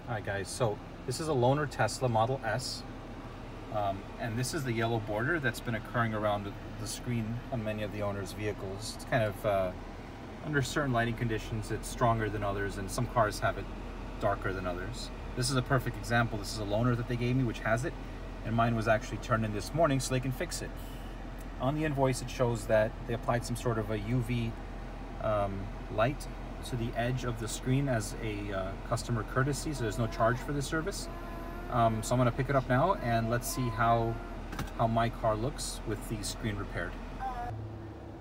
Hi guys, so this is a loaner Tesla Model S, and this is the yellow border that's been occurring around the screen on many of the owners' vehicles. It's kind of, under certain lighting conditions, it's stronger than others, and some cars have it darker than others. This is a perfect example. This is a loaner that they gave me which has it, and mine was actually turned in this morning so they can fix it. On the invoice it shows that they applied some sort of a UV light to the edge of the screen as a customer courtesy, so there's no charge for this service. So I'm going to pick it up now and let's see how my car looks with the screen repaired.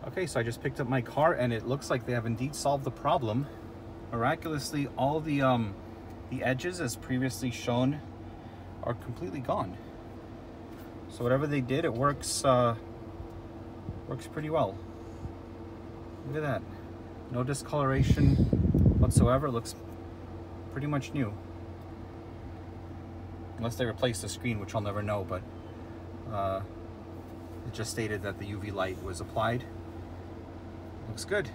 Okay, so I just picked up my car and it looks like they have indeed solved the problem. Miraculously, all the edges, as previously shown, are completely gone. So whatever they did, it works pretty well. Look at that. No discoloration whatsoever. It looks pretty much new. Unless they replace the screen, which I'll never know, but it just stated that the UV light was applied. Looks good.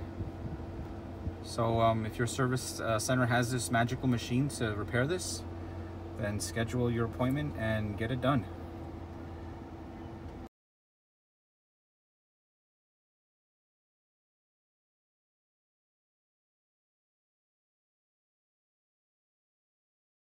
So if your service center has this magical machine to repair this, then schedule your appointment and get it done.